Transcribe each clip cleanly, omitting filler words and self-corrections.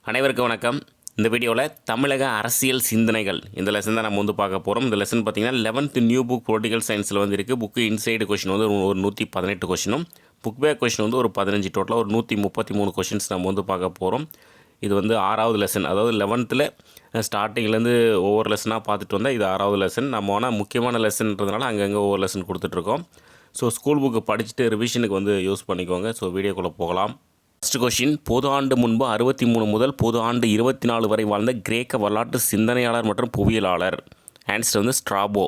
அனைவருக்கும் வணக்கம். இந்த வீடியோவில் தமிழக அரசியல் சிந்தனைகள் இந்த லெசன் தான் நம்ம பார்க்க போகிறோம். இந்த லெசன் பார்த்திங்கன்னா 11th நியூ புக் பொலிட்டிக்கல் சயின்ஸில் இருக்குது. புக்கு இன்சைடு கொஷின் ஒரு 118 கொஷினும், புக் பேக் கொஷின் ஒரு 15, டோட்டலாக ஒரு 133 கொஷின்ஸ் நம்ம பார்க்க போகிறோம். இது 6வது லெசன், அதாவது 11th ஸ்டார்டிங்லேருந்து ஒவ்வொரு லெசனாக பார்த்துட்டு வந்தால் இது 6வது லெசன். நம்ம ஆனால் முக்கியமான லெசன்றதுனால அங்கங்கே ஒவ்வொரு லெசன் கொடுத்துட்ருக்கோம். ஸோ ஸ்கூல் புக்கு படிச்சுட்டு ரிவிஷனுக்கு யூஸ் பண்ணிக்கோங்க. ஸோ வீடியோக்குள்ளே போகலாம். ஃபஸ்ட் கொஷின், பொது ஆண்டு முன்பு 63 முதல் பொது ஆண்டு 24 வரை வாழ்ந்த கிரேக்க வரலாற்று சிந்தனையாளர் மற்றும் புவியியலாளர். Answer Strabo.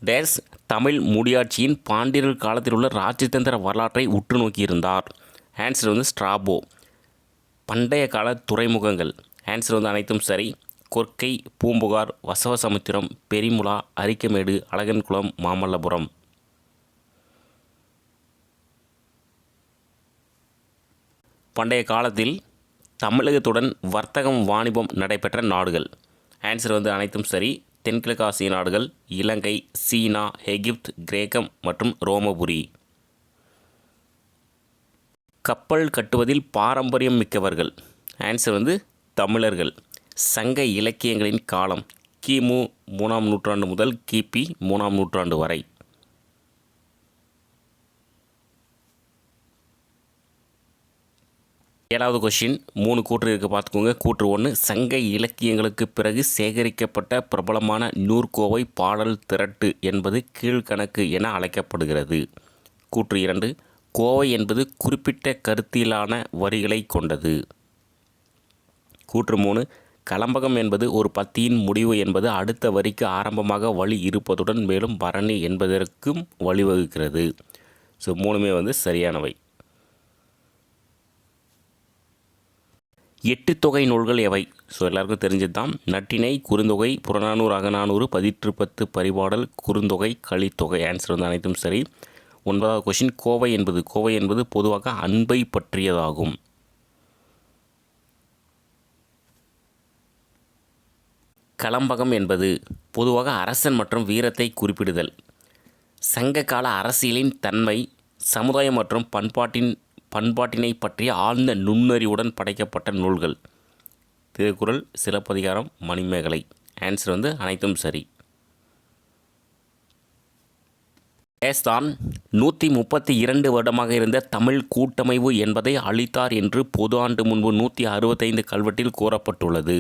டேஸ் தமிழ் முடியாட்சியின் பாண்டியர்கள் காலத்தில் உள்ள ராஜதந்திர வரலாற்றை உற்று நோக்கியிருந்தார். Answer Strabo. பண்டைய கால துறைமுகங்கள். ஆன்சர் அனைத்தும் சரி. கொர்க்கை, பூம்புகார், வசவசமுத்திரம், பெரிமுலா, அரிக்கமேடு, அழகன்குளம், மாமல்லபுரம். பண்டைய காலத்தில் தமிழகத்துடன் வர்த்தகம் வாணிபம் நடைபெற்ற நாடுகள். ஆன்சர் அனைத்தும் சரி. தென்கிழக்கு ஆசிய நாடுகள், இலங்கை, சீனா, எகிப்து, கிரேக்கம் மற்றும் ரோமபுரி. கப்பல் கட்டுவதில் பாரம்பரியம் மிக்கவர்கள். ஆன்சர் தமிழர்கள். சங்க இலக்கியங்களின் காலம் கிமு 3ஆம் நூற்றாண்டு முதல் கிபி 3ஆம் நூற்றாண்டு வரை. ஏழாவது கொஷின், 3 கூற்று இருக்குது பார்த்துக்கோங்க. கூற்று 1, சங்க இலக்கியங்களுக்கு பிறகு சேகரிக்கப்பட்ட பிரபலமான நூற்கோவை பாடல் திரட்டு என்பது கீழ்கணக்கு என அழைக்கப்படுகிறது. கூற்று 2, கோவை என்பது குறிப்பிட்ட கருத்திலான வரிகளை கொண்டது. கூற்று 3, கலம்பகம் என்பது ஒரு பத்தியின் முடிவு என்பது அடுத்த வரிக்கு ஆரம்பமாக வழி இருப்பதுடன் மேலும் பரணி என்பதற்கும் வழிவகுக்கிறது. ஸோ 3மே சரியானவை. 8 தொகை நூல்கள் எவை? ஸோ எல்லாருக்கும் தெரிஞ்சது தான். நட்டினை, குறுந்தொகை, புறநானூறு, அகநானூறு, பதிற்று பத்து, பரிபாடல், குறுந்தொகை, கலித்தொகை. ஆன்சர் அனைத்தும் சரி. 9வது கொஷின், கோவை என்பது பொதுவாக அன்பை பற்றியதாகும். கலம்பகம் என்பது பொதுவாக அரசன் மற்றும் வீரத்தை குறிப்பிடுதல். சங்ககால அரசியலின் தன்மை சமுதாயம் மற்றும் பண்பாட்டினை பற்றிய ஆழ்ந்த நுண்ணறிவுடன் படைக்கப்பட்ட நூல்கள். திருக்குறள், சிலப்பதிகாரம், மணிமேகலை. ஆன்சர் அனைத்தும் சரி. தான் 132 வருடமாக இருந்த தமிழ் கூட்டமைவு என்பதை அளித்தார் என்று பொது ஆண்டு முன்பு 165 கல்வெட்டில் கூறப்பட்டுள்ளது.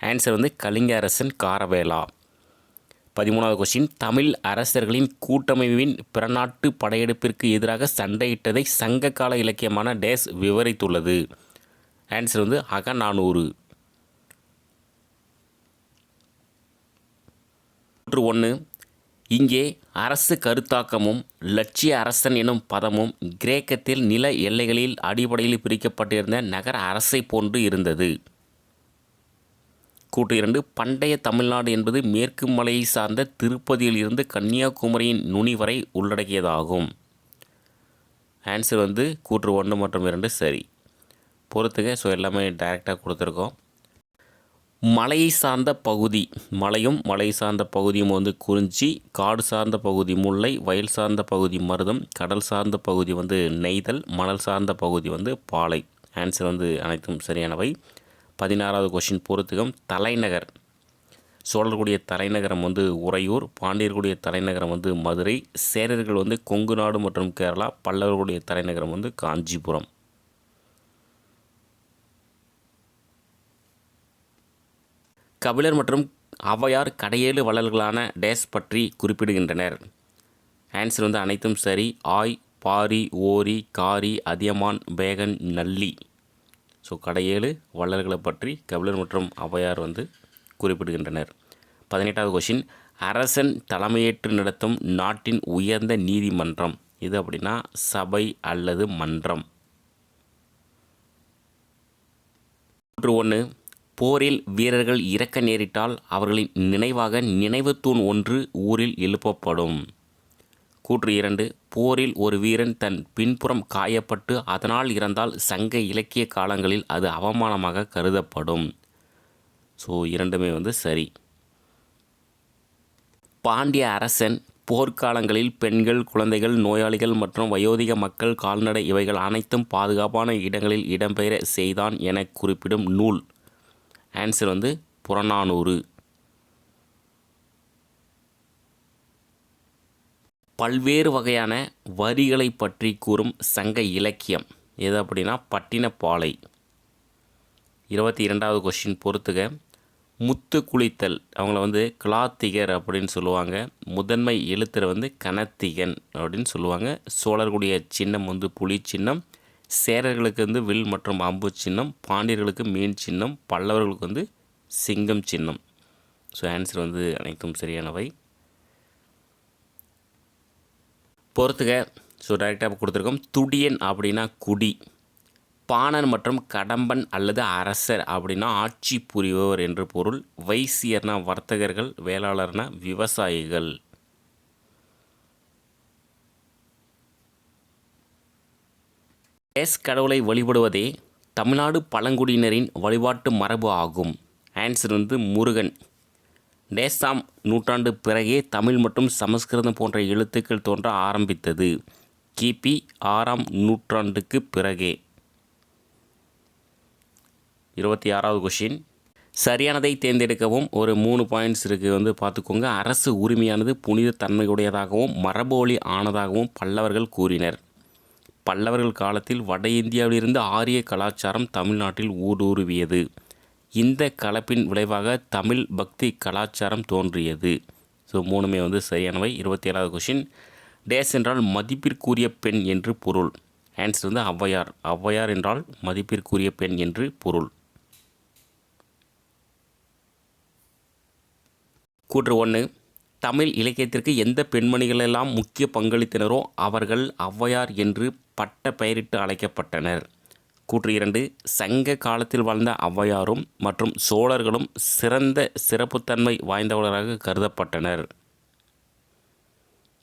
ஆன்சர் கலிங்க அரசன் காரவேலா. 13வது கொஸ்டின், தமிழ் அரசர்களின் கூட்டமைவின் பிறநாட்டு படையெடுப்பிற்கு எதிராக சண்டையிட்டதை சங்ககால இலக்கியமான டேஸ் விவரித்துள்ளது. ஆன்சர் அகநானூறு. 1, இங்கே அரசு கருத்தாக்கமும் லட்சிய அரசன் எனும் பதமும் கிரேக்கத்தில் நில எல்லைகளில் அடிப்படையில் பிரிக்கப்பட்டிருந்த நகர அரசை போன்று இருந்தது. கூற்று 2, பண்டைய தமிழ்நாடு என்பது மேற்கு மலையை சார்ந்த திருப்பதியில் இருந்து கன்னியாகுமரியின் நுனி வரை உள்ளடக்கியதாகும். ஆன்சர் கூற்று 1 மற்றும் 2 சரி. பொறுத்துக. ஸோ எல்லாமே டைரெக்டாக கொடுத்துருக்கோம். மலையை சார்ந்த பகுதி மலையும், மலை சார்ந்த பகுதியும் குறிஞ்சி, காடு சார்ந்த பகுதி முல்லை, வயல் சார்ந்த பகுதி மருதம், கடல் சார்ந்த பகுதி நெய்தல், மணல் சார்ந்த பகுதி பாலை. ஆன்சர் அனைத்தும் சரியானவை. 16வது கொஷின், பொறுத்துகம். தலைநகர். சோழர்களுடைய தலைநகரம் உறையூர், பாண்டியர்களுடைய தலைநகரம் மதுரை, சேரர்கள் கொங்கு நாடு மற்றும் கேரளா, பல்லவர்களுடைய தலைநகரம் காஞ்சிபுரம். கபிலர் மற்றும் ஔவையார் கடையேழு வள்ளல்களான டேஸ் பற்றி குறிப்பிடுகின்றனர். ஆன்சர் அனைத்தும் சரி. ஆய், பாரி, ஓரி, காரி, அதியமான், பேகன், நல்லி. ஸோ கடையேழு வள்ளல்களை பற்றி கபிலர் மற்றும் ஔவையார் குறிப்பிடுகின்றனர். 18வது கொஷின், அரசன் தலைமையேற்று நடத்தும் நாட்டின் உயர்ந்த நீதிமன்றம் இது அப்படின்னா சபை அல்லது மன்றம். 1, போரில் வீரர்கள் இறக்க நேரிட்டால் அவர்களின் நினைவாக நினைவு தூண் ஒன்று ஊரில் எழுப்பப்படும். கூற்று 2, போரில் ஒரு வீரன் தன் பின்புறம் காயப்பட்டு அதனால் இறந்தால் சங்க இலக்கிய காலங்களில் அது அவமானமாக கருதப்படும். ஸோ இரண்டுமே சரி. பாண்டிய அரசன் போர்க்காலங்களில் பெண்கள், குழந்தைகள், நோயாளிகள் மற்றும் வயோதிக மக்கள், கால்நடை இவைகள் அனைத்தும் பாதுகாப்பான இடங்களில் இடம்பெயர செய்தான் என குறிப்பிடும் நூல். ஆன்சர் வந்து புறநானூறு. பல்வேறு வகையான வரிகளை பற்றி கூறும் சங்க இலக்கியம் எது அப்படின்னா பட்டினப்பாலை. 22வது கொஸ்டின் பொறுத்துக. முத்து குளித்தல் அவங்கள வந்து கிளாத்திகர் அப்படின்னு சொல்லுவாங்க. முதன்மை எழுத்தர் வந்து கனத்திகன் அப்படின்னு சொல்லுவாங்க. சோழர்களுடைய சின்னம் வந்து புலி சின்னம், சேரர்களுக்கு வந்து வில் மற்றும் அம்பு சின்னம், பாண்டியர்களுக்கு மீன் சின்னம், பல்லவர்களுக்கு வந்து சிங்கம் சின்னம். ஸோ ஆன்சர் வந்து அனைத்தும் சரியானவை. பொறுத்துக. ஸோ டைரெக்டாக கொடுத்துருக்கோம். துடியன் அப்படின்னா குடி, பாணன் மற்றும் கடம்பன் அல்லது அரசர் அப்படின்னா ஆட்சி புரிபவர் என்று பொருள், வைசியர்னா வர்த்தகர்கள், வேளாளர்னா விவசாயிகள். கடவுளை வழிபடுவதே தமிழ்நாடு பழங்குடியினரின் வழிபாட்டு மரபு ஆகும். ஆன்சர் வந்து முருகன். டேஸாம் நூற்றாண்டு பிறகே தமிழ் மற்றும் சமஸ்கிருதம் போன்ற எழுத்துக்கள் தோன்ற ஆரம்பித்தது. கிபி 6ஆம் நூற்றாண்டுக்கு பிறகே. 26வது கொஷின். சரியானதை தேர்ந்தெடுக்கவும். ஒரு 3 பாயிண்ட்ஸ் இருக்குது வந்து பார்த்துக்கோங்க. அரசு உரிமையானது புனித தன்மையுடையதாகவும் மரபொழி ஆனதாகவும் பல்லவர்கள் கூறினர். பல்லவர்கள் காலத்தில் வட இந்தியாவிலிருந்து ஆரிய கலாச்சாரம் தமிழ்நாட்டில் ஊடுருவியது. இந்த கலப்பின் விளைவாக தமிழ் பக்தி கலாச்சாரம் தோன்றியது. ஸோ 3மே வந்து சரியானவை. 27வது கொஷின். டேஸ் என்றால் மதிப்பிற்குரிய பெண் என்று பொருள். ஆன்சர் வந்து ஔவையார். ஔவையார் என்றால் மதிப்பிற்குரிய பெண் என்று பொருள். கூற்று 1. தமிழ் இலக்கியத்திற்கு எந்த பெண்மணிகளெல்லாம் முக்கிய பங்களித்தனரோ அவர்கள் ஔவையார் என்று பட்ட பெயரிட்டு அழைக்கப்பட்டனர். கூற்று 2. சங்க காலத்தில் வாழ்ந்த ஔவையாரும் மற்றும் சோழர்களும் சிறந்த சிறப்புத்தன்மை வாய்ந்தவர்களாக கருதப்பட்டனர்.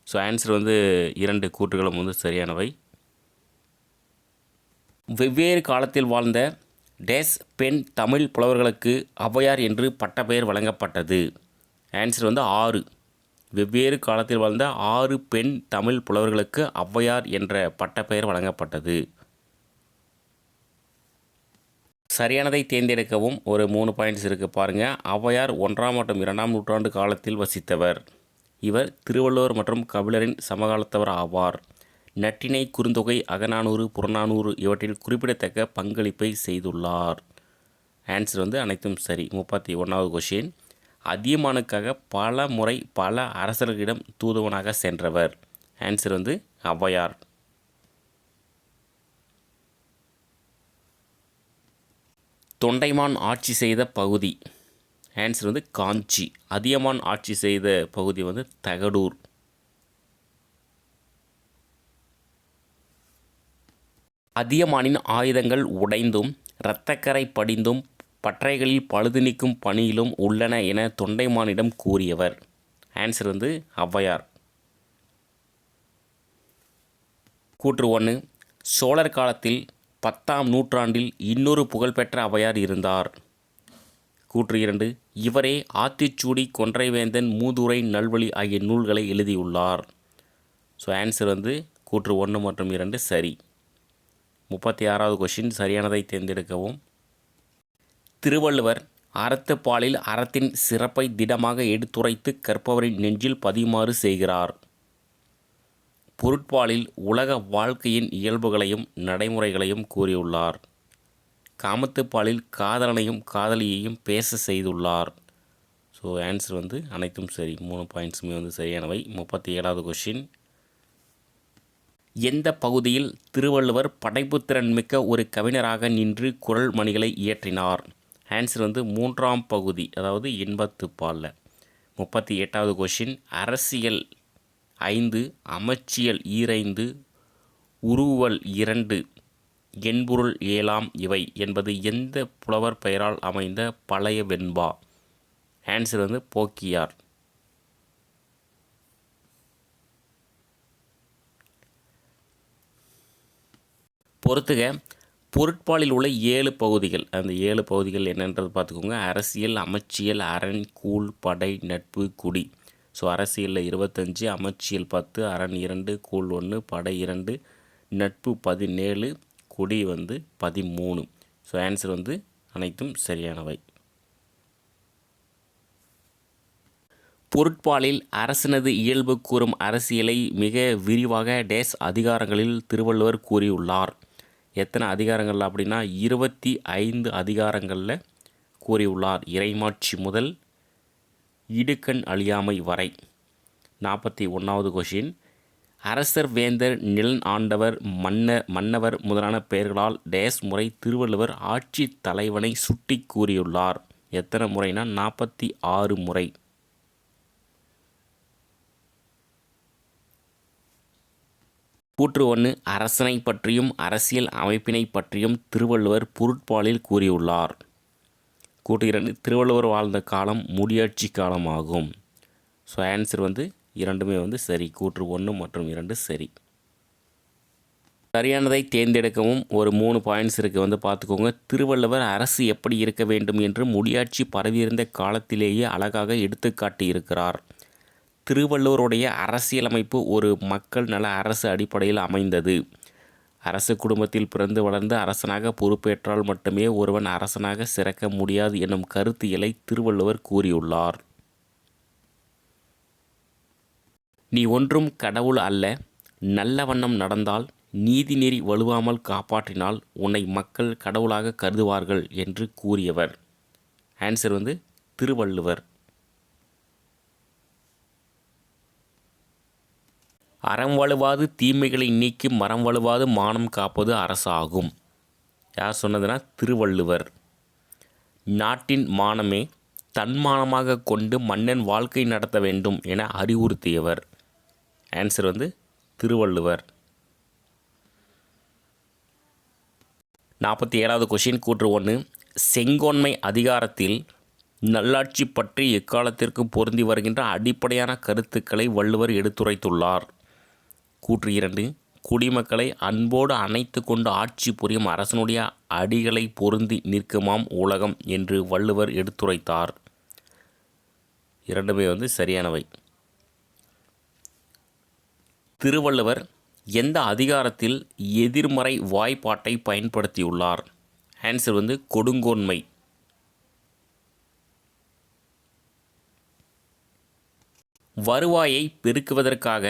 ஸோ ஆன்சர் வந்து 2 கூற்றுகளும் வந்து சரியானவை. வெவ்வேறு காலத்தில் வாழ்ந்த டேஸ் பெண் தமிழ் புலவர்களுக்கு ஔவையார் என்று பட்டப்பெயர் வழங்கப்பட்டது. ஆன்சர் வந்து 6. வெவ்வேறு காலத்தில் வாழ்ந்த 6 பெண் தமிழ் புலவர்களுக்கு ஔவையார் என்ற பட்டப்பெயர் வழங்கப்பட்டது. சரியானதை தேர்ந்தெடுக்கவும். ஒரு 3 பாயிண்ட்ஸ் இருக்குது பாருங்கள். ஔவையார் 1ஆம் மற்றும் 2ஆம் நூற்றாண்டு காலத்தில் வசித்தவர். இவர் திருவள்ளுவர் மற்றும் கபிலரின் சமகாலத்தவர் ஆவார். நற்றிணை, குறுந்தொகை, அகநானூறு, புறநானூறு இவற்றில் குறிப்பிடத்தக்க பங்களிப்பை செய்துள்ளார். ஆன்சர் வந்து அனைத்தும் சரி. 31வது கொஷின். அதியமானுக்காக பல முறை பல அரசர்களிடம் தூதுவனாக சென்றவர். ஆன்சர் வந்து ஔவையார். தொண்டைமான் ஆட்சி செய்த பகுதி. ஆன்சர் வந்து காஞ்சி. அதியமான் ஆட்சி செய்த பகுதி வந்து தகடூர். அதியமானின் ஆயுதங்கள் உடைந்தும் இரத்தக்கரை படிந்தும் பற்றைகளில் பழுது நீக்கும் பணியிலும் உள்ளன என தொண்டைமானிடம் கூறியவர். ஆன்சர் வந்து ஔவையார். கூற்று 1. சோழர் காலத்தில் 10ஆம் நூற்றாண்டில் இன்னொரு புகழ்பெற்ற ஔவையார் இருந்தார். கூற்று 2. இவரே ஆத்திச்சூடி, கொன்றைவேந்தன், மூதுரை, நல்வழி ஆகிய நூல்களை எழுதியுள்ளார். ஸோ ஆன்சர் வந்து கூற்று 1 மற்றும் 2 சரி. 36வது கொஷின். சரியானதை தேர்ந்தெடுக்கவும். திருவள்ளுவர் அறத்துப்பாலில் அறத்தின் சிறப்பை திடமாக எடுத்துரைத்து கற்பவரின் நெஞ்சில் பதியுமாறு செய்கிறார். பொருட்பாலில் உலக வாழ்க்கையின் இயல்புகளையும் நடைமுறைகளையும் கூறியுள்ளார். காமத்துப்பாலில் காதலனையும் காதலியையும் பேச செய்துள்ளார். ஸோ ஆன்சர் வந்து அனைத்தும் சரி. 3 பாயிண்ட்ஸுமே வந்து சரியானவை. 37வது கொஷின். எந்த பகுதியில் திருவள்ளுவர் படைப்புத்திறன் மிக்க ஒரு கவிஞராக நின்று குறள் மணிகளை இயற்றினார். ஆன்சர் வந்து 3ஆம் பகுதி, அதாவது இன்பத்துப்பாலில். 38வது கொஷின். அரசியல் 5, அமைச்சியல் 2, உருவல் 2, என்பொருள் 7 இவை என்பது எந்த புலவர் பெயரால் அமைந்த பழைய வெண்பா. ஆன்சர் வந்து போக்கியார். பொறுத்துக. பொருட்பாலில் உள்ள 7 பகுதிகள். அந்த 7 பகுதிகள் என்னன்றது பார்த்துக்கோங்க. அரசியல், அமைச்சியல், அரண், கூழ், படை, நட்பு, குடி. ஸோ அரசியலில் 25, அமைச்சியல் 10, அரண் 2, கூழ் 1, படை 2, நட்பு 17, கொடி 13. ஸோ ஆன்சர் அனைத்தும் சரியானவை. பொருட்பாலில் அரசனது இயல்பு கூறும் அரசியலை மிக விரிவாக டேஸ் அதிகாரங்களில் திருவள்ளுவர் கூறியுள்ளார். எத்தனை அதிகாரங்கள் அப்படின்னா 25 அதிகாரங்களில் கூறியுள்ளார். இறைமாட்சி முதல் இடுக்கண் அழியாமை வரை. 41வது கொஷின், அரசர், வேந்தர், நிலன் ஆண்டவர், மன்னவர் முதலான பெயர்களால் டேஸ் முறை திருவள்ளுவர் ஆட்சி தலைவனை சுட்டி கூறியுள்ளார். எத்தனை முறைனா 46 முறை. கூற்று 1, அரசனை பற்றியும் அரசியல் அமைப்பினை பற்றியும் திருவள்ளுவர் பொருட்பாலில் கூறியுள்ளார். கூற்று 2, திருவள்ளுவர் வாழ்ந்த காலம் முடியாட்சி காலமாகும். ஸோ ஆன்சர் இரண்டுமே சரி. கூற்று 1 மற்றும் 2 சரி. சரியானதை தேர்ந்தெடுக்கவும் ஒரு 3 பாயிண்ட்ஸ் இருக்குது பார்த்துக்கோங்க. திருவள்ளுவர் அரசு எப்படி இருக்க வேண்டும் என்று முடியாட்சி பரவியிருந்த காலத்திலேயே அழகாக எடுத்துக்காட்டி இருக்கிறார். திருவள்ளுவருடைய அரசியலமைப்பு ஒரு மக்கள் நல அரசு அடிப்படையில் அமைந்தது. அரச குடும்பத்தில் பிறந்து வளர்ந்து அரசனாக பொறுப்பேற்றால் மட்டுமே ஒருவன் அரசனாக சிறக்க முடியாது என்னும் கருத்தியலை திருவள்ளுவர் கூறியுள்ளார். நீ ஒன்றும் கடவுள் அல்ல, நல்ல வண்ணம் நடந்தால், நீதிநெறி வலுவாமல் காப்பாற்றினால் உன்னை மக்கள் கடவுளாக கருதுவார்கள் என்று கூறியவர். ஆன்சர் திருவள்ளுவர். அறம் வழுவாது தீமைகளை நீக்கி மரம் வழுவாது மானம் காப்பது அரசாகும். யார் சொன்னதுன்னா திருவள்ளுவர். நாட்டின் மானமே தன்மானமாக கொண்டு மன்னன் வாழ்க்கை நடத்த வேண்டும் என அறிவுறுத்தியவர். ஆன்சர் திருவள்ளுவர். 47வது கொஷின், கூற்று 1, செங்கோன்மை அதிகாரத்தில் நல்லாட்சி பற்றி எக்காலத்திற்கு பொருந்தி வருகின்ற அடிப்படையான கருத்துக்களை வள்ளுவர் எடுத்துரைத்துள்ளார். கூற்று 2, குடிமக்களை அன்போடு அணைத்து கொண்டு ஆட்சி புரியும் அரசனுடைய அடிகளை பொருந்தி நிற்குமாம் உலகம் என்று வள்ளுவர் எடுத்துரைத்தார். இரண்டுமே சரியானவை. திருவள்ளுவர் எந்த அதிகாரத்தில் எதிர்மறை வாய்ப்பாட்டை பயன்படுத்தியுள்ளார்? ஆன்சர் கொடுங்கோன்மை. வருவாயை பெருக்குவதற்காக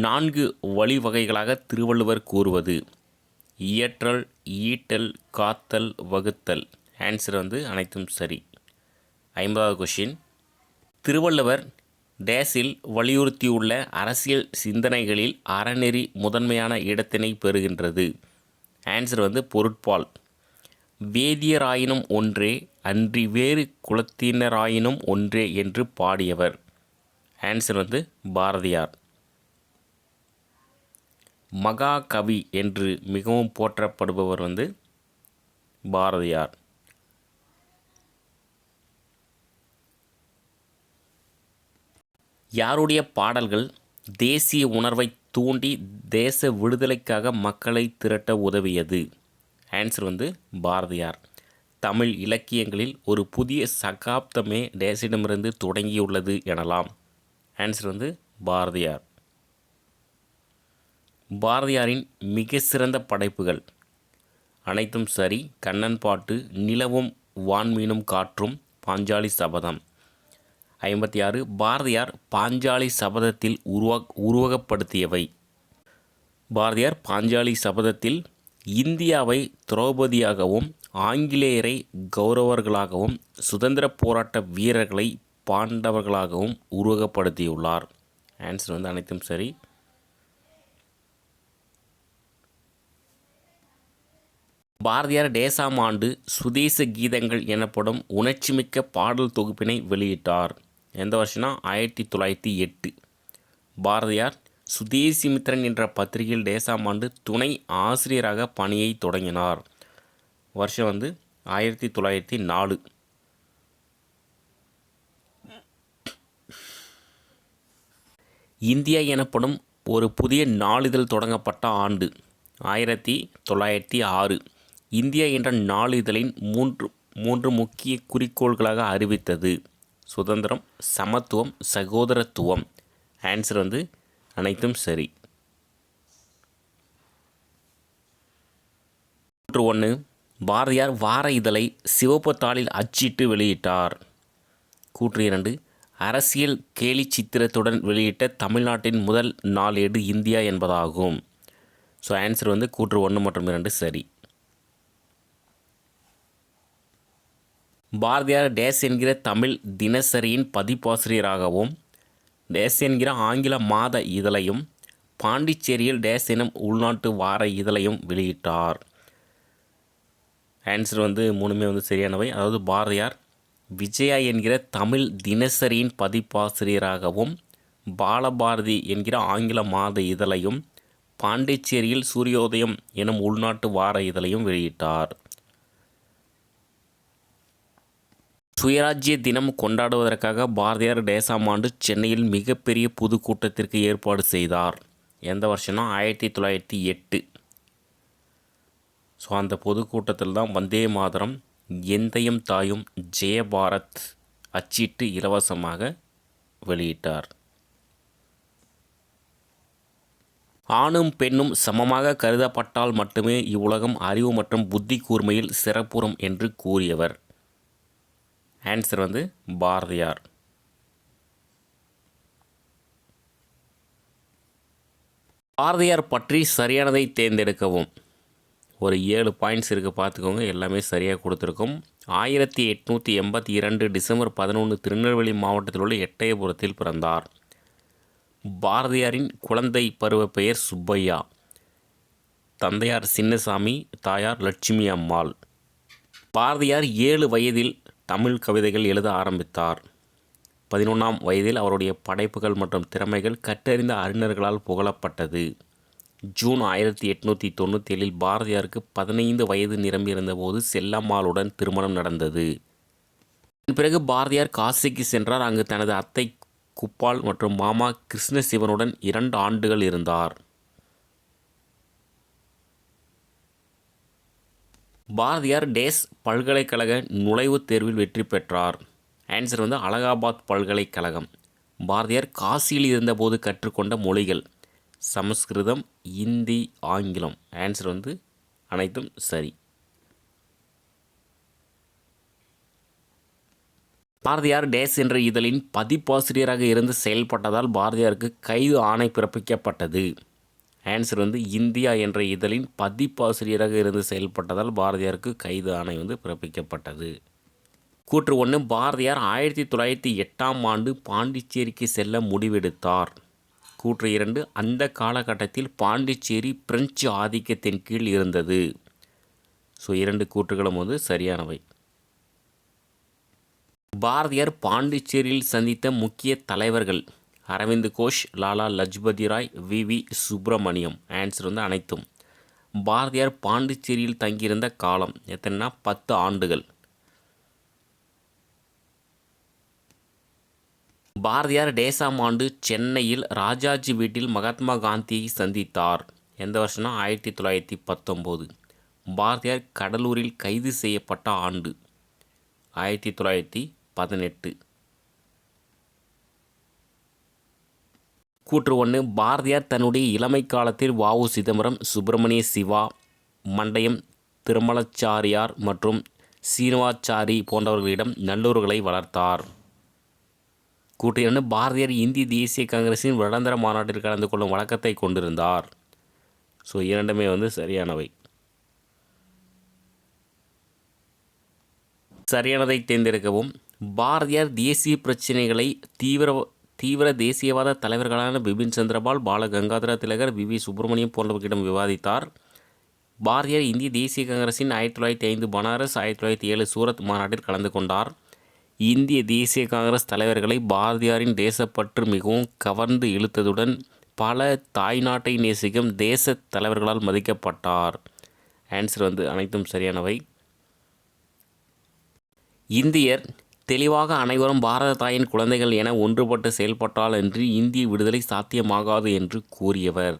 4 வழிவகைகளாக திருவள்ளுவர் கூறுவது: இயற்றல், ஈட்டல், காத்தல், வகுத்தல். ஆன்சர் அனைத்தும் சரி. 50வது கொஷின், திருவள்ளுவர் டேஸில் வலியுறுத்தியுள்ள அரசியல் சிந்தனைகளில் அறநெறி முதன்மையான இடத்தினை பெறுகின்றது. ஆன்சர் பொருட்பால். வேதியராயினும் ஒன்றே, அன்றி வேறு குலத்தினராயினும் ஒன்றே என்று பாடியவர். ஆன்சர் பாரதியார். மகாகவி என்று மிகவும் போற்றப்படுபவர் பாரதியார். யாருடைய பாடல்கள் தேசிய உணர்வை தூண்டி தேச விடுதலைக்காக மக்களை திரட்ட உதவியது? ஆன்சர் பாரதியார். தமிழ் இலக்கியங்களில் ஒரு புதிய சகாப்தமே டேஸிடமிருந்து தொடங்கியுள்ளது எனலாம். ஆன்சர் பாரதியார். பாரதியாரின் மிக சிறந்த படைப்புகள் அனைத்தும் சரி. கண்ணன் பாட்டு, நிலவும் வான்மீனும் காற்றும், பாஞ்சாலி சபதம். 56, பாரதியார் பாஞ்சாலி சபதத்தில் உருவகப்படுத்தியவை. பாரதியார் பாஞ்சாலி சபதத்தில் இந்தியாவை திரௌபதியாகவும் ஆங்கிலேயரை கௌரவர்களாகவும் சுதந்திர போராட்ட வீரர்களை பாண்டவர்களாகவும் உருவகப்படுத்தியுள்ளார். ஆன்சர் அனைத்தும் சரி. பாரதியார் டேசாம் ஆண்டு சுதேச கீதங்கள் எனப்படும் உணர்ச்சிமிக்க பாடல் தொகுப்பினை வெளியிட்டார். எந்த வருஷம்னா 1908. பாரதியார் சுதேசிமித்திரன் என்ற பத்திரிகையில் டேசாம் ஆண்டு துணை ஆசிரியராக பணியை தொடங்கினார். வருஷம் 1904. இந்தியா எனப்படும் ஒரு புதிய நாளிதழ் தொடங்கப்பட்ட ஆண்டு 1906. இந்தியா என்ற நாளிதழின் மூன்று முக்கிய குறிக்கோள்களாக அறிவித்தது. சுதந்திரம், சமத்துவம், சகோதரத்துவம். ஆன்சர் வந்து அனைத்தும் சரி. கூற்று 1, பாரதியார் வார இதழை சிவப்பு தாளில் அச்சிட்டு வெளியிட்டார். கூற்று 2, அரசியல் கேலி சித்திரத்துடன் வெளியிட்ட தமிழ்நாட்டின் முதல் நாளேடு இந்தியா என்பதாகும். ஸோ ஆன்சர் வந்து கூற்று 1 மற்றும் 2 சரி. பாரதியார் டேஸ் என்கிற தமிழ் தினசரியின் பதிப்பாசிரியராகவும் டேஸ் என்கிற ஆங்கில மாத இதழையும் பாண்டிச்சேரியில் டேஸ் எனும் உள்நாட்டு வார இதழையும் வெளியிட்டார். ஆன்சர் வந்து மூணுமே வந்து சரியானவை. அதாவது பாரதியார் விஜயா என்கிற தமிழ் தினசரியின் பதிப்பாசிரியராகவும் பாலபாரதி என்கிற ஆங்கில மாத இதழையும் பாண்டிச்சேரியில் சூரியோதயம் எனும் உள்நாட்டு வார இதழையும் வெளியிட்டார். சுயராஜ்ய தினம் கொண்டாடுவதற்காக பாரதியார் டேஸாம் ஆண்டு சென்னையில் மிகப்பெரிய பொதுக்கூட்டத்திற்கு ஏற்பாடு செய்தார். எந்த வருஷம்னா 1908. ஸோ அந்த பொதுக்கூட்டத்தில் தான் வந்தே மாதரம், எந்தையும் தாயும், ஜெயபாரத் அச்சிட்டு இலவசமாக வெளியிட்டார். ஆணும் பெண்ணும் சமமாக கருதப்பட்டால் மட்டுமே இவ்வுலகம் அறிவு மற்றும் புத்தி கூர்மையில் சிறப்புறும் என்று கூறியவர். ஆன்சர் வந்து பாரதியார். பாரதியார் பற்றி சரியானதை தேர்ந்தெடுக்கவும். ஒரு 7 பாயிண்ட்ஸ் இருக்குது, பார்த்துக்கோங்க. எல்லாமே சரியாக கொடுத்துருக்கோம். 1882 டிசம்பர் 11 திருநெல்வேலி மாவட்டத்தில் உள்ள எட்டயபுரத்தில் பிறந்தார். பாரதியாரின் குழந்தை பருவ பெயர் சுப்பையா. தந்தையார் சின்னசாமி, தாயார் லட்சுமி அம்மாள். பாரதியார் 7 வயதில் தமிழ் கவிதைகள் எழுத ஆரம்பித்தார். 11ஆம் வயதில் அவருடைய படைப்புகள் மற்றும் திறமைகள் கற்றறிந்த அறிஞர்களால் புகழப்பட்டது. ஜூன் 1897 பாரதியாருக்கு 15 வயது நிரம்பியிருந்தபோது செல்லம்மாளுடன் திருமணம் நடந்தது. இதன் பிறகு பாரதியார் காசிக்கு சென்றார். அங்கு தனது அத்தை குப்பால் மற்றும் மாமா கிருஷ்ணசிவனுடன் 2 ஆண்டுகள் இருந்தார். பாரதியார் டேஸ் பல்கலைக்கழக நுழைவுத் தேர்வில் வெற்றி பெற்றார். ஆன்சர் வந்து அலகாபாத் பல்கலைக்கழகம். பாரதியார் காசியில் இருந்தபோது கற்றுக்கொண்ட மொழிகள் சமஸ்கிருதம், இந்தி, ஆங்கிலம். ஆன்சர் வந்து அனைத்தும் சரி. பாரதியார் டேஸ் என்ற இதழின் பதிப்பாசிரியராக இருந்து செயல்பட்டதால் பாரதியாருக்கு கைது ஆணை பிறப்பிக்கப்பட்டது. ஆன்சர் வந்து இந்தியா என்ற இதழின் பதிப்பாசிரியராக இருந்து செயல்பட்டதால் பாரதியாருக்கு கைது ஆணை வந்து பிறப்பிக்கப்பட்டது. கூற்று 1, பாரதியார் 1908ஆம் ஆண்டு பாண்டிச்சேரிக்கு செல்ல முடிவெடுத்தார். கூற்று 2, அந்த காலகட்டத்தில் பாண்டிச்சேரி பிரெஞ்சு ஆதிக்கத்தின் கீழ் இருந்தது. ஸோ 2 கூற்றுகளும் வந்து சரியானவை. பாரதியார் பாண்டிச்சேரியில் சந்தித்த முக்கிய தலைவர்கள் அரவிந்த் கோஷ், லாலா லஜ்பதி ராய், வி சுப்பிரமணியம். ஆன்சர் வந்து அனைத்தும். பாரதியார் பாண்டிச்சேரியில் தங்கியிருந்த காலம் எத்தனைனா 10 ஆண்டுகள். பாரதியார் டேஸாம் ஆண்டு சென்னையில் ராஜாஜி வீட்டில் மகாத்மா காந்தியை சந்தித்தார். எந்த வருஷம்னா 1919. பாரதியார் கடலூரில் கைது செய்யப்பட்ட ஆண்டு 1918. கூற்று 1, பாரதியார் தன்னுடைய இளமை காலத்தில் வ.உ. சிதம்பரம், சுப்பிரமணிய சிவா, மண்டயம் திருமலச்சாரியார் மற்றும் சீனிவாச்சாரி போன்றவர்களிடம் நல்லுறவுகளை வளர்த்தார். கூற்று 2, பாரதியார் இந்திய தேசிய காங்கிரஸின் வருடாந்திர மாநாட்டில் கலந்து கொள்ளும் வழக்கத்தை கொண்டிருந்தார். ஸோ 2மே வந்து சரியானவை. சரியானதை தேர்ந்தெடுக்கவும். பாரதியார் தேசிய பிரச்சினைகளை தீவிர தேசியவாத தலைவர்களான பிபின் சந்திரபால், பால கங்காதர திலகர், வி சுப்பிரமணியம் போன்றவர்களிடம் விவாதித்தார். பாரதியார் இந்திய தேசிய காங்கிரஸின் 1905 பனாரஸ், 1907 சூரத் மாநாட்டில் கலந்து கொண்டார். இந்திய தேசிய காங்கிரஸ் தலைவர்களை பாரதியாரின் தேசப்பற்று மிகவும் கவர்ந்து இழுத்ததுடன் பல தாய்நாட்டை நேசிக்கும் தேச தலைவர்களால் மதிக்கப்பட்டார். ஆன்சர் வந்து அனைத்தும் சரியானவை. இந்தியர் தெளிவாக அனைவரும் பாரத தாயின் குழந்தைகள் என ஒன்றுபட்டு செயல்பட்டால் என்று இந்திய விடுதலை சாத்தியமாகாது என்று கூறியவர்.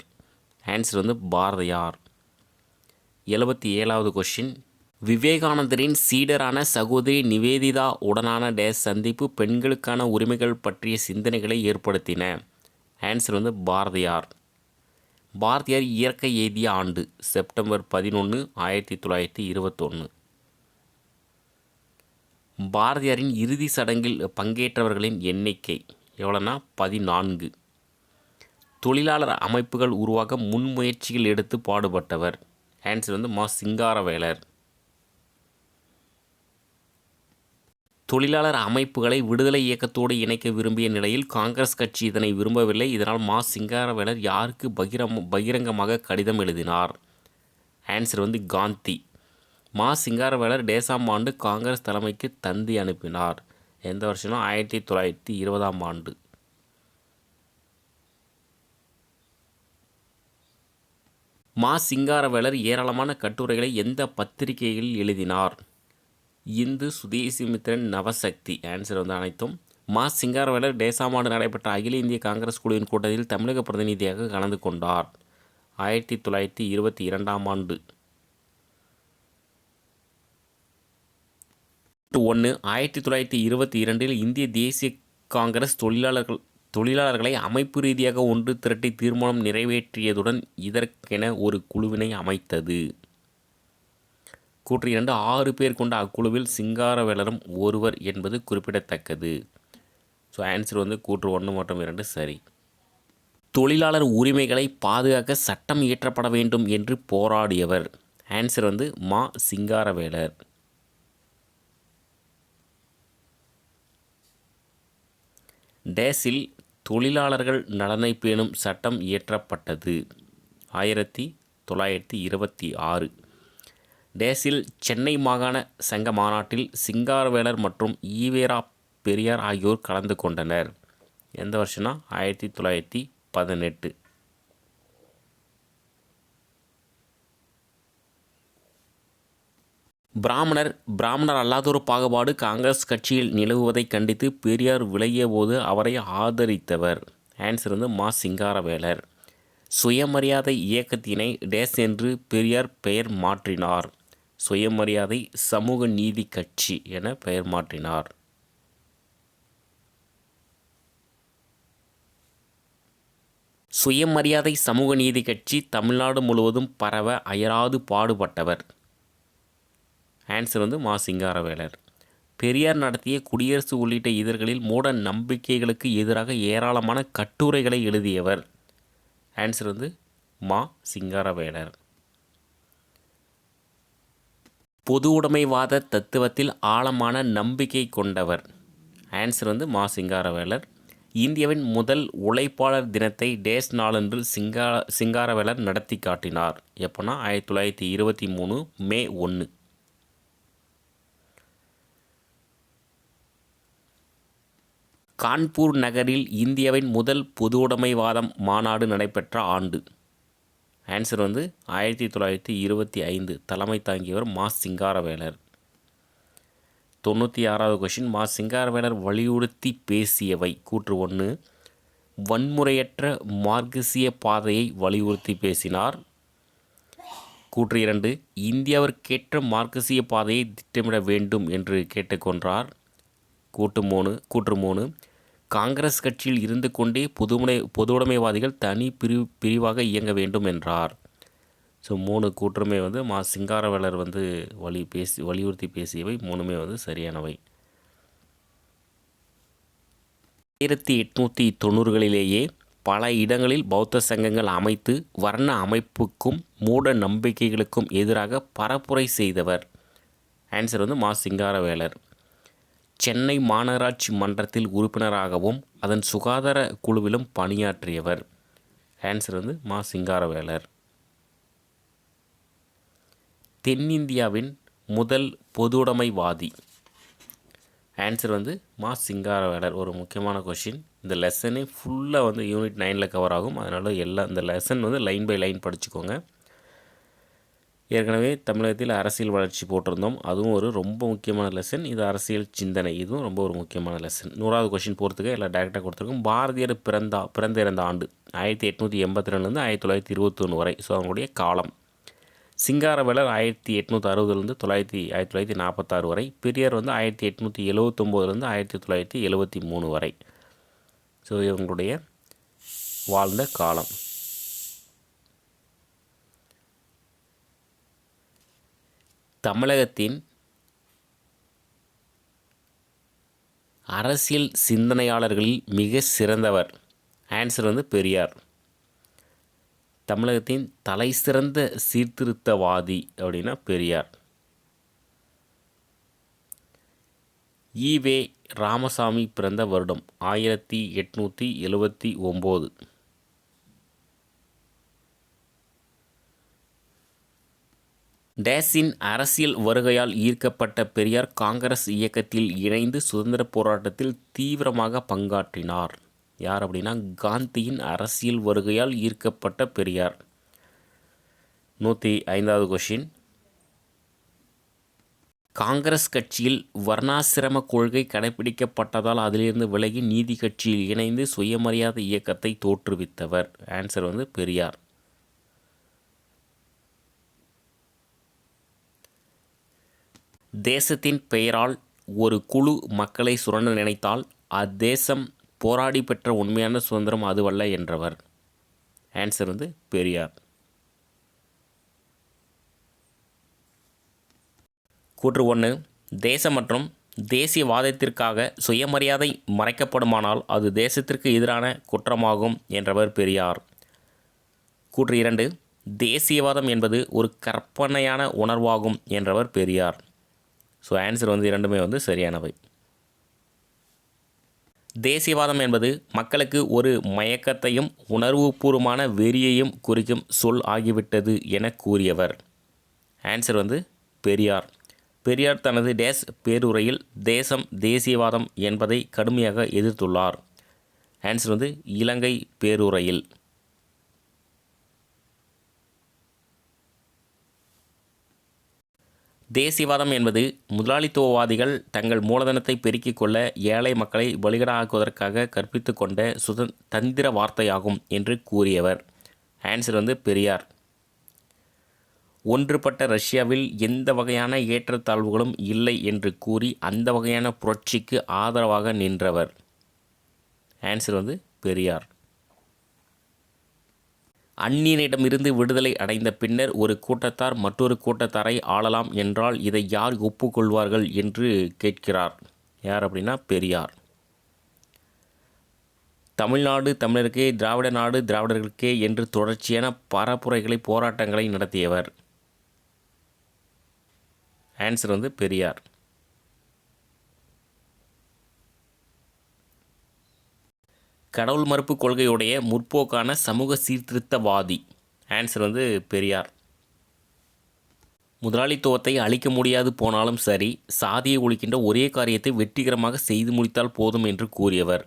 ஆன்சர் வந்து பாரதியார். 77வது கொஸ்டின், விவேகானந்தரின் சீடரான சகோதரி நிவேதிதா உடனான டேஸ் சந்திப்பு பெண்களுக்கான உரிமைகள் பற்றிய சிந்தனைகளை ஏற்படுத்தின. ஆன்சர் வந்து பாரதியார். பாரதியார் இயற்கை எய்திய ஆண்டு செப்டம்பர் 11, 1921. பாரதியாரின் இறுதி சடங்கில் பங்கேற்றவர்களின் எண்ணிக்கை எவ்வளோனா 14. தொழிலாளர் அமைப்புகள் உருவாக்க முன்முயற்சிகள் எடுத்து பாடுபட்டவர். ஆன்சர் வந்து மா. சிங்காரவேலர். தொழிலாளர் அமைப்புகளை விடுதலை இயக்கத்தோடு இணைக்க விரும்பிய நிலையில் காங்கிரஸ் கட்சி இதனை விரும்பவில்லை. இதனால் மா. சிங்காரவேலர் யாருக்கு பகிரங்கமாக கடிதம் எழுதினார்? ஆன்சர் வந்து காந்தி. மா. சிங்காரவேலர் டேசாம் ஆண்டு காங்கிரஸ் தலைமைக்கு தந்தி அனுப்பினார். எந்த வருஷம்னா 1920ஆம் ஆண்டு. மா. சிங்காரவேலர் ஏராளமான கட்டுரைகளை எந்த பத்திரிகைகளில் எழுதினார்? இந்து, சுதேசிமித்திரன், நவசக்தி. ஆன்சர் வந்து அனைத்தும். மா. சிங்காரவேலர் டேசாம் ஆண்டு நடைபெற்ற அகில இந்திய காங்கிரஸ் குழுவின் கூட்டத்தில் தமிழக பிரதிநிதியாக கலந்து கொண்டார். 1922ஆம் ஆண்டு. 1922 இந்திய தேசிய காங்கிரஸ் தொழிலாளர்களை அமைப்பு ரீதியாக ஒன்று திரட்டி தீர்மானம் நிறைவேற்றியதுடன் இதற்கென ஒரு குழுவினை அமைத்தது. கூற்று 2 6 பேர் கொண்ட அக்குழுவில் சிங்காரவேலரும் ஒருவர் என்பது குறிப்பிடத்தக்கது. ஸோ ஆன்சர் வந்து கூற்று 1 மற்றும் 2 சரி. தொழிலாளர் உரிமைகளை பாதுகாக்க சட்டம் இயற்றப்பட வேண்டும் என்று போராடியவர். ஆன்சர் வந்து மா. சிங்காரவேலர். டேஸில் தொழிலாளர்கள் நலனை பேணும் சட்டம் இயற்றப்பட்டது. 1926. டேஸில் சென்னை மாகாண சங்க மாநாட்டில் சிங்காரவேலர் மற்றும் ஈவேரா பெரியார் ஆகியோர் கலந்து கொண்டனர். எந்த வருஷம்னா 1918. பிராமணர் அல்லாதொரு பாகுபாடு காங்கிரஸ் கட்சியில் நிலவுவதை கண்டித்து பெரியார் விலகிய போது அவரை ஆதரித்தவர். ஆன்சர் வந்து மா. சிங்காரவேலர். சுயமரியாதை இயக்கத்தினை டேஸ் என்று பெரியார் பெயர் மாற்றினார். சுயமரியாதை சமூக நீதி கட்சி என பெயர் மாற்றினார். சுயமரியாதை சமூக நீதி கட்சி தமிழ்நாடு முழுவதும் பரவ அயராது பாடுபட்டவர். ஆன்சர் வந்து மா. சிங்காரவேலர். பெரியார் நடத்திய குடியரசு உள்ளிட்ட இதழ்களில் மூட நம்பிக்கைகளுக்கு எதிராக ஏராளமான கட்டுரைகளை எழுதியவர். ஆன்சர் வந்து மா. சிங்காரவேலர். பொது உடைமைவாத தத்துவத்தில் ஆழமான நம்பிக்கை கொண்டவர். ஆன்சர் வந்து மா. சிங்காரவேலர். இந்தியாவின் முதல் உழைப்பாளர் தினத்தை டேஸ் நாளன்று சிங்காரவேலர் நடத்தி காட்டினார். எப்போனா 1923 மே 1. கான்பூர் நகரில் இந்தியாவின் முதல் பொதுவுடைமைவாதம் மாநாடு நடைபெற்ற ஆண்டு. ஆன்சர் வந்து 1925. தலைமை தாங்கியவர் மா. சிங்காரவேலர். 96வது கொஷின். மா. சிங்காரவேலர் வலியுறுத்தி பேசியவை. கூற்று 1 வன்முறையற்ற மார்க்சிய பாதையை வலியுறுத்தி பேசினார். கூற்று 2 இந்தியாவிற்கேற்ற மார்க்சிய பாதையை திட்டமிட வேண்டும் என்று கேட்டுக்கொண்டார். கூற்று 3 காங்கிரஸ் கட்சியில் இருந்து கொண்டே பொதுவுடைமைவாதிகள் தனி பிரிவாக இயங்க வேண்டும் என்றார். ஸோ 3 கூற்றுமே வந்து மா. சிங்காரவேலர் வந்து வலியுறுத்தி பேசியவை 3மே வந்து சரியானவை. 1890களிலேயே பல இடங்களில் பௌத்த சங்கங்கள் அமைத்து வர்ண அமைப்புக்கும் மூட நம்பிக்கைகளுக்கும் எதிராக பரப்புரை செய்தவர். ஆன்சர் வந்து மா. சிங்காரவேலர். சென்னை மாநகராட்சி மன்றத்தில் உறுப்பினராகவும் அதன் சுகாதார குழுவிலும் பணியாற்றியவர். ஆன்சர் வந்து மா. சிங்காரவேலர். தென்னிந்தியாவின் முதல் பொதுவுடைமைவாதி. ஆன்சர் வந்து மா. சிங்காரவேலர். ஒரு முக்கியமான கொஷின். இந்த லெசனே ஃபுல்லாக வந்து யூனிட் 9ல் கவர் ஆகும். அதனால் இந்த லெசன் வந்து லைன் பை லைன் படிச்சுக்கோங்க. ஏற்கனவே தமிழகத்தில் அரசியல் வளர்ச்சி போட்டிருந்தோம். அதுவும் ஒரு ரொம்ப முக்கியமான லெசன். இது அரசியல் சிந்தனை, இதுவும் ரொம்ப ஒரு முக்கியமான லெசன். 100வது கொஷின் போகிறதுக்கு எல்லாம் டேரெக்டாக கொடுத்துருக்கோம். பாரதியார் பிறந்த இறந்த ஆண்டு 1882 1921 வரை. ஸோ அவங்களுடைய காலம். சிங்காரவேலர் 1860 1946 வரை, பெரியார் வந்து 1879 1973 வரை. ஸோ இவங்களுடைய வாழ்ந்த காலம். தமிழகத்தின் அரசியல் சிந்தனையாளர்களில் மிக சிறந்தவர். ஆன்சர் வந்து பெரியார். தமிழகத்தின் தலை சிறந்த சீர்திருத்தவாதி அப்படின்னா பெரியார். ஈவே ராமசாமி பிறந்த வருடம் 1879. டேஸின் அரசியல் வருகையால் ஈர்க்கப்பட்ட பெரியார் காங்கிரஸ் இயக்கத்தில் இணைந்து சுதந்திர போராட்டத்தில் தீவிரமாக பங்காற்றினார். யார் அப்படின்னா காந்தியின் அரசியல் வருகையால் ஈர்க்கப்பட்ட பெரியார். 105வது கொஷின். காங்கிரஸ் கட்சியில் வர்ணாசிரம கொள்கை கடைபிடிக்கப்பட்டதால் அதிலிருந்து விலகி நீதி கட்சியில் இணைந்து சுயமரியாதை இயக்கத்தை தோற்றுவித்தவர். ஆன்சர் வந்து பெரியார். தேசத்தின் பெயரால் ஒரு குழு மக்களை சுரண்ட நினைத்தால் அத்தேசம் போராடி பெற்ற உண்மையான சுதந்திரம் அதுவல்ல என்றவர். ஆன்சர் வந்து பெரியார். கூற்று 1. தேசம் மற்றும் தேசியவாதத்திற்காக சுயமரியாதை மறைக்கப்படுமானால் அது தேசத்திற்கு எதிரான குற்றமாகும் என்றவர் பெரியார். கூற்று 2. தேசியவாதம் என்பது ஒரு கற்பனையான உணர்வாகும் என்றவர் பெரியார். ஸோ ஆன்சர் வந்து இரண்டுமே வந்து சரியானவை. தேசியவாதம் என்பது மக்களுக்கு ஒரு மயக்கத்தையும் உணர்வுபூர்வமான வெறியையும் குறிக்கும் சொல் ஆகிவிட்டது என கூறியவர். ஆன்சர் வந்து பெரியார். பெரியார் தனது டேஸ் பேருரையில் தேசம் தேசியவாதம் என்பதை கடுமையாக எதிர்த்துள்ளார். ஆன்சர் வந்து இலங்கை பேருரையில். தேசியவாதம் என்பது முதலாளித்துவவாதிகள் தங்கள் மூலதனத்தை பெருக்கிக் கொள்ள ஏழை மக்களை பலிகடாக்குவதற்காக கற்பித்து கொண்ட தந்திர வார்த்தையாகும் என்று கூறியவர். ஆன்சர் வந்து பெரியார். ஒன்றுபட்ட ரஷ்யாவில் எந்த வகையான ஏற்றத்தாழ்வுகளும் இல்லை என்று கூறி அந்த வகையான புரட்சிக்கு ஆதரவாக நின்றவர். ஆன்சர் வந்து பெரியார். அந்நியனிடமிருந்து விடுதலை அடைந்த பின்னர் ஒரு கூட்டத்தார் மற்றொரு கூட்டத்தாரை ஆளலாம் என்றால் இதை யார் ஒப்புக்கொள்வார்கள் என்று கேட்கிறார். யார் அப்படின்னா பெரியார். தமிழ்நாடு தமிழருக்கே, திராவிட நாடு திராவிடர்களுக்கே என்று தொடர்ச்சியான பரப்புரைகளை போராட்டங்களை நடத்தியவர். ஆன்சர் வந்து பெரியார். கடவுள் மறுப்பு கொள்கையுடைய முற்போக்கான சமூக சீர்திருத்தவாதி. ஆன்சர் வந்து பெரியார். முதலாளித்துவத்தை அழிக்க முடியாது போனாலும் சரி, சாதியை ஒழிக்கின்ற ஒரே காரியத்தை வெற்றிகரமாக செய்து முடித்தால் போதும் என்று கூறியவர்.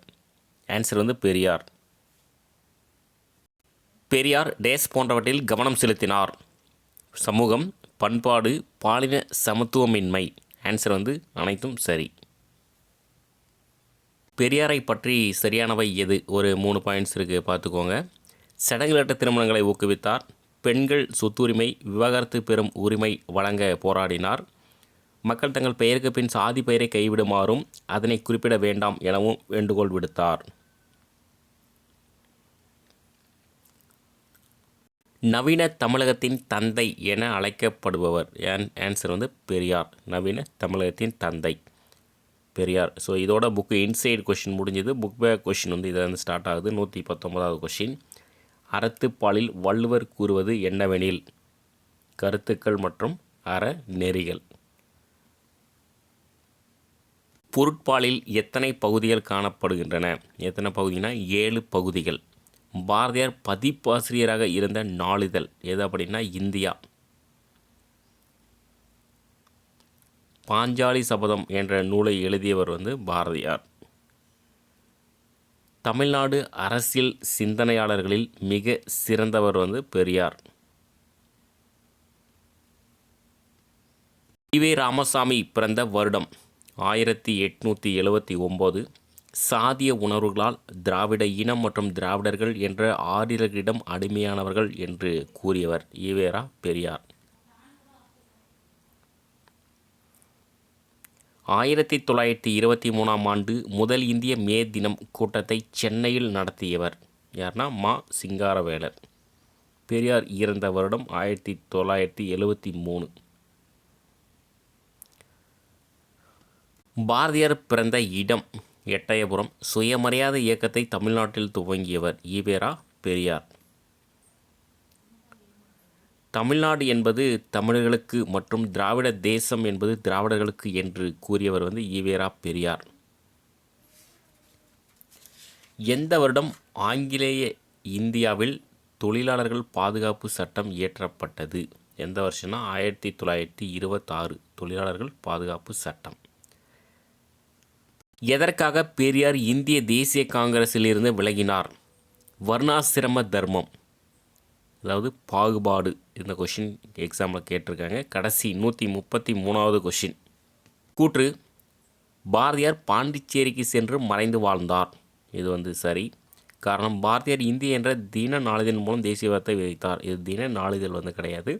ஆன்சர் வந்து பெரியார். பெரியார் டேஸ் போன்றவற்றில் கவனம் செலுத்தினார். சமூகம், பண்பாடு, பாலின சமத்துவமின்மை. ஆன்சர் வந்து அனைத்தும் சரி. பெரியாரை பற்றி சரியானவை எது? ஒரு 3 பாயிண்ட்ஸ் இருக்குது, பார்த்துக்கோங்க. சடங்குகளற்ற திருமணங்களை ஊக்குவித்தார். பெண்கள் சொத்துரிமை, விவாகரத்து பெறும் உரிமை வழங்க போராடினார். மக்கள் தங்கள் பெயருக்கு பின் சாதி பெயரை கைவிடுமாறும் அதனை குறிப்பிட வேண்டாம் எனவும் வேண்டுகோள் விடுத்தார். நவீன தமிழகத்தின் தந்தை என அழைக்கப்படுபவர். ஆன்சர் வந்து பெரியார். நவீன தமிழகத்தின் தந்தை பெரியார். ஸோ இதோட புக்கு இன்சைடு கொஷின் முடிஞ்சது. புக் பேக் கொஷின் வந்து இதில் வந்து ஸ்டார்ட் ஆகுது. 119வது கொஷின். அறத்துப்பாலில் வள்ளுவர் கூறுவது என்னவெனில்? கருத்துக்கள் மற்றும் அறநெறிகள். பொருட்பாலில் எத்தனை பகுதிகள் காணப்படுகின்றன? எத்தனை பகுதினா 7 பகுதிகள். பாரதியார் பதிப்பாசிரியராக இருந்த நாளிதழ் எது அப்படின்னா இந்தியா. பாஞ்சாலி சபதம் என்ற நூலை எழுதியவர் வந்து பாரதியார். தமிழ்நாடு அரசியல் சிந்தனையாளர்களில் மிக சிறந்தவர் வந்து பெரியார். ஈவே ராமசாமி பிறந்த வருடம் 1879. சாதிய உணர்வுகளால் திராவிட இனம் மற்றும் திராவிடர்கள் என்ற ஆரியர்களிடம் அடிமையானவர்கள் என்று கூறியவர் ஈவேரா பெரியார். 1923ஆம் ஆண்டு முதல் இந்திய மே தினம் கூட்டத்தை சென்னையில் நடத்தியவர் யார்னா மா சிங்காரவேலர். பெரியார் இறந்த வருடம் 1973. பாரதியார் பிறந்த இடம் எட்டயபுரம். சுயமரியாதை இயக்கத்தை தமிழ்நாட்டில் துவங்கியவர் ஈவேரா பெரியார். தமிழ்நாடு என்பது தமிழர்களுக்கு மற்றும் திராவிட தேசம் என்பது திராவிடர்களுக்கு என்று கூறியவர் ஈவேரா பெரியார். எந்த வருடம் ஆங்கிலேய இந்தியாவில் தொழிலாளர்கள் பாதுகாப்பு சட்டம் இயற்றப்பட்டது? எந்த வருஷம்னா 1926 தொழிலாளர்கள் பாதுகாப்பு சட்டம். எதற்காக பெரியார் இந்திய தேசிய காங்கிரஸில் இருந்து விலகினார்? வர்ணாசிரம தர்மம், அதாவது பாகுபாடு. இந்த கொஷின் எக்ஸாமில் கேட்டிருக்காங்க. கடைசி 133வது கொஷின். கூற்று: பாரதியார் பாண்டிச்சேரிக்கு சென்று மறைந்து வாழ்ந்தார். இது சரி. காரணம், பாரதியார் இந்திய என்ற தின நாளிதழ் மூலம் தேசியவாதத்தை விதைத்தார். இது தின நாளிதழ் கிடையாது.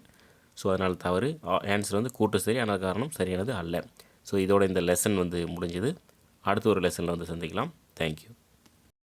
ஸோ அதனால் தவறு. ஆன்சர் கூற்று சரி, ஆனால் காரணம் சரியானது அல்ல. ஸோ இதோட இந்த லெசன் முடிஞ்சது. அடுத்த ஒரு லெசனில் சந்திக்கலாம். தேங்க்யூ.